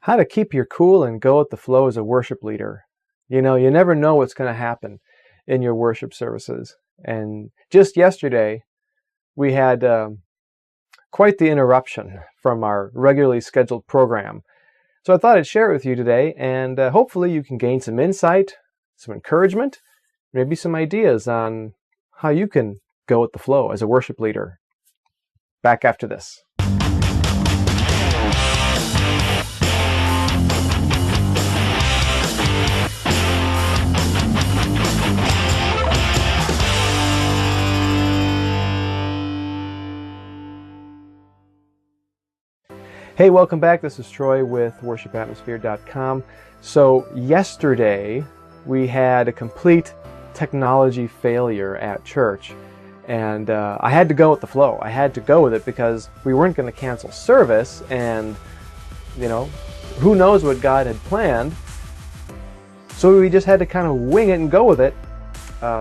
How to keep your cool and go with the flow as a worship leader. You know, you never know what's going to happen in your worship services. And just yesterday, we had quite the interruption from our regularly scheduled program. So I thought I'd share it with you today, and hopefully you can gain some insight, some encouragement, maybe some ideas on how you can go with the flow as a worship leader. Back after this. Hey, welcome back. This is Troy with worshipatmosphere.com. So yesterday we had a complete technology failure at church, and I had to go with the flow. I had to go with it because we weren't going to cancel service, and you know, who knows what God had planned. So we just had to kind of wing it and go with it.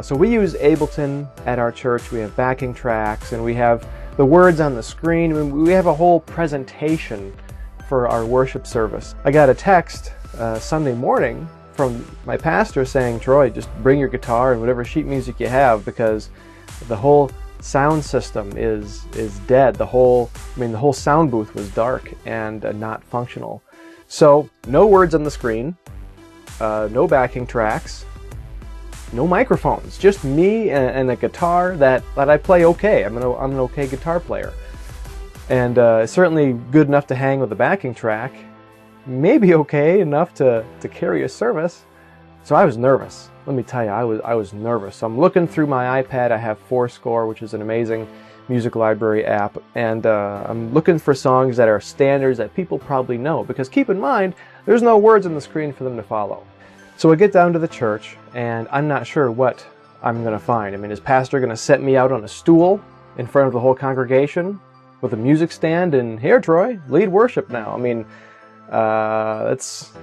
So we use Ableton at our church. We have backing tracks, and we have the words on the screen. I mean, we have a whole presentation for our worship service. I got a text Sunday morning from my pastor saying, Troy, just bring your guitar and whatever sheet music you have, because the whole sound system is dead. The whole sound booth was dark and not functional. So no words on the screen, no backing tracks, no microphones, just me and a guitar that I play okay. I'm an okay guitar player. And certainly good enough to hang with a backing track. Maybe okay enough to carry a service. So I was nervous. Let me tell you, I was nervous. So I'm looking through my iPad. I have Fourscore, which is an amazing music library app. And I'm looking for songs that are standards that people probably know. Because keep in mind, there's no words on the screen for them to follow. So I get down to the church, and I'm not sure what I'm going to find. I mean, is pastor going to set me out on a stool in front of the whole congregation with a music stand and, here, Troy, lead worship now? I mean, that's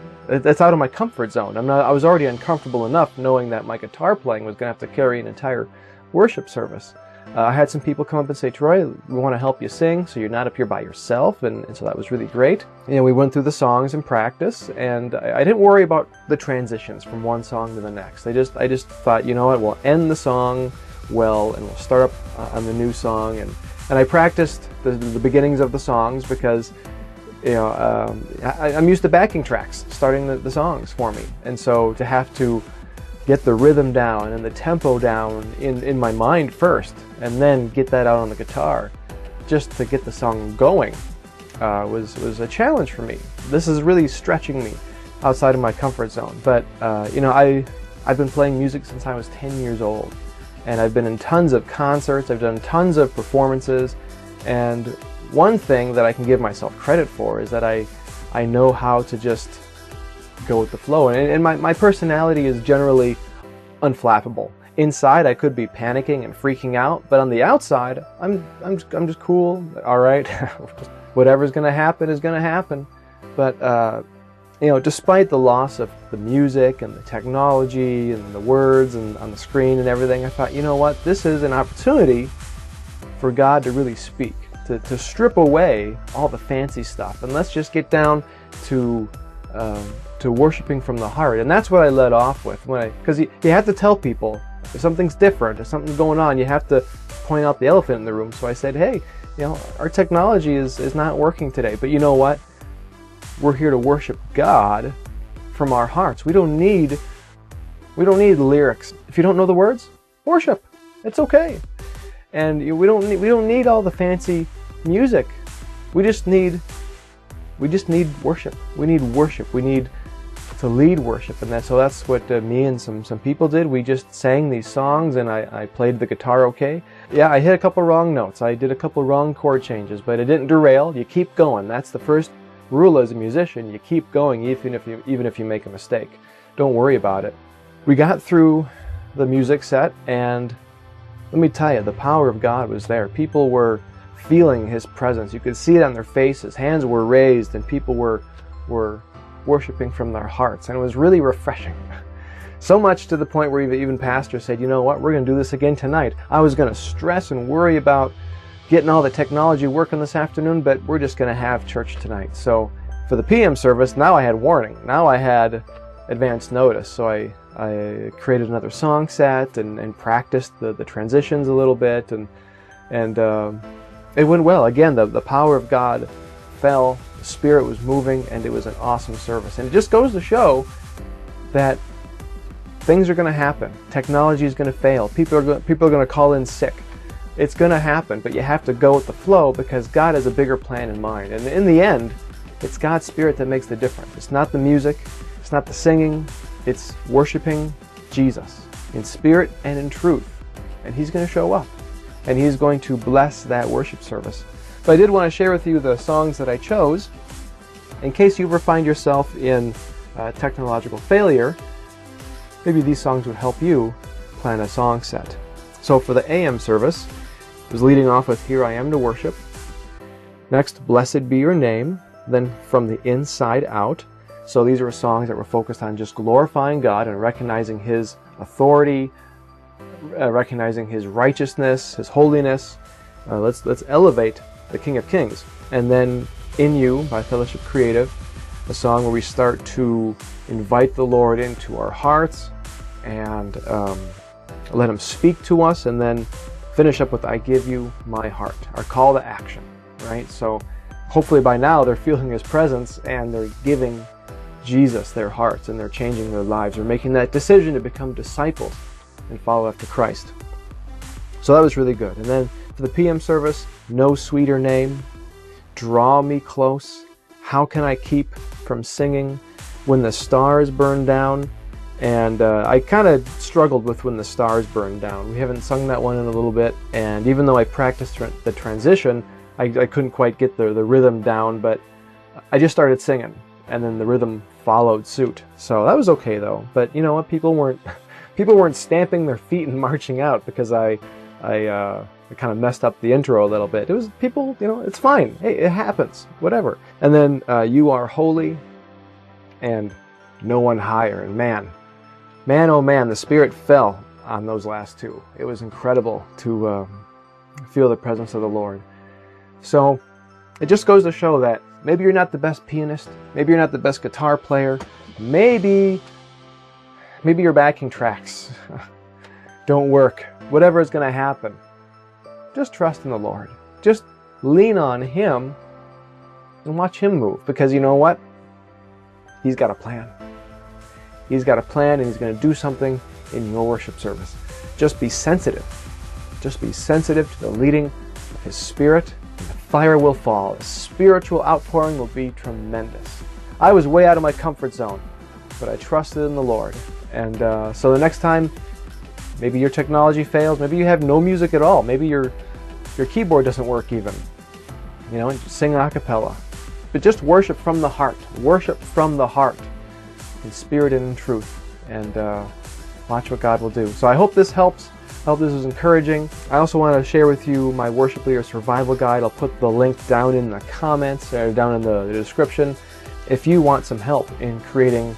out of my comfort zone. I was already uncomfortable enough knowing that my guitar playing was going to have to carry an entire worship service. I had some people come up and say, Troy, we want to help you sing, so you're not up here by yourself, and so that was really great. You know, we went through the songs in practice, and I didn't worry about the transitions from one song to the next. I just thought, you know what, we'll end the song well, and we'll start up on the new song, and I practiced the beginnings of the songs because, you know, I'm used to backing tracks starting the songs for me, and so to have to get the rhythm down and the tempo down in my mind first, and then get that out on the guitar, just to get the song going, was a challenge for me. This is really stretching me outside of my comfort zone. But you know, I've been playing music since I was 10 years old, and I've been in tons of concerts. I've done tons of performances, and one thing that I can give myself credit for is that I know how to just go with the flow, and my personality is generally unflappable. Inside I could be panicking and freaking out, but on the outside I'm just cool. All right, whatever's going to happen is going to happen. But you know, despite the loss of the music and the technology and the words and on the screen and everything, I thought, you know what, this is an opportunity for God to really speak, to strip away all the fancy stuff, and let's just get down to worshiping from the heart. And that's what I led off with, because you have to tell people if something's different, if something's going on, you have to point out the elephant in the room. So I said, hey, you know, our technology is not working today, but you know what? We're here to worship God from our hearts. We don't need lyrics. If you don't know the words, worship. It's okay. And we don't need all the fancy music. We just need worship. We need worship. We need to lead worship, and so that's what me and some people did. We just sang these songs, and I played the guitar okay. Yeah, I hit a couple wrong notes. I did a couple wrong chord changes, but it didn't derail. You keep going. That's the first rule as a musician. You keep going even if you make a mistake. Don't worry about it. We got through the music set, and let me tell you, the power of God was there. People were feeling His presence. You could see it on their faces. Hands were raised, and people were worshiping from their hearts, and it was really refreshing. So much to the point where even pastor said, you know what, we're going to do this again tonight. I was going to stress and worry about getting all the technology working this afternoon, but we're just going to have church tonight. So For the PM service, now I had warning. Now I had advance notice. So I created another song set and practiced the transitions a little bit, and it went well. Again, the power of God fell, the Spirit was moving, and it was an awesome service. And it just goes to show that things are going to happen. Technology is going to fail. People are going to call in sick. It's going to happen, but you have to go with the flow because God has a bigger plan in mind. And in the end, it's God's Spirit that makes the difference. It's not the music, it's not the singing, it's worshiping Jesus in spirit and in truth. And He's going to show up, and He's going to bless that worship service. But I did want to share with you the songs that I chose in case you ever find yourself in technological failure. Maybe these songs would help you plan a song set. So for the AM service, I was leading off with Here I Am to Worship. Next, Blessed Be Your Name. Then From the Inside Out. So these are songs that were focused on just glorifying God and recognizing His authority, recognizing His righteousness, His holiness. Let's elevate the King of Kings. And then In You by Fellowship Creative, a song where we start to invite the Lord into our hearts and let Him speak to us, and then finish up with I Give You My Heart, our call to action, right? So hopefully by now they're feeling His presence and they're giving Jesus their hearts and they're changing their lives. They're making that decision to become disciples and follow after Christ. So that was really good. And then for the PM service, No Sweeter Name, Draw Me Close, How Can I Keep from Singing, When the Stars Burn Down. And I kind of struggled with When the Stars Burn Down. We haven't sung that one in a little bit, and even though I practiced the transition, I couldn't quite get the rhythm down, but I just started singing, and then the rhythm followed suit. So that was okay though. But you know what? People weren't stamping their feet and marching out because I kind of messed up the intro a little bit. It was people, you know, it's fine. Hey, it happens. Whatever. And then You Are Holy and No One Higher. And man, oh man, the Spirit fell on those last two. It was incredible to feel the presence of the Lord. So it just goes to show that maybe you're not the best pianist, maybe you're not the best guitar player, maybe your backing tracks don't work. Whatever is going to happen, just trust in the Lord. Just lean on Him and watch Him move, because you know what? He's got a plan. He's got a plan, and He's going to do something in your worship service. Just be sensitive. Just be sensitive to the leading of His Spirit. And the fire will fall. The spiritual outpouring will be tremendous. I was way out of my comfort zone, but I trusted in the Lord. And so the next time, maybe your technology fails. Maybe you have no music at all. Maybe your keyboard doesn't work even. You know, and just sing a cappella. But just worship from the heart. Worship from the heart, in spirit and in truth, and watch what God will do. So I hope this helps. I hope this is encouraging. I also want to share with you my Worship Leader Survival Guide. I'll put the link down in the comments, or down in the description. If you want some help in creating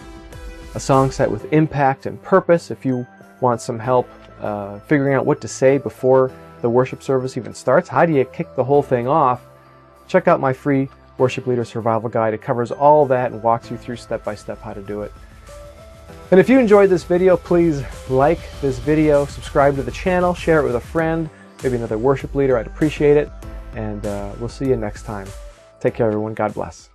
a song set with impact and purpose, if you want some help figuring out what to say before the worship service even starts, how do you kick the whole thing off, check out my free Worship Leader Survival Guide. It covers all that and walks you through step by step how to do it. And if you enjoyed this video, please like this video, subscribe to the channel, share it with a friend, maybe another worship leader. I'd appreciate it. And we'll see you next time. Take care, everyone. God bless.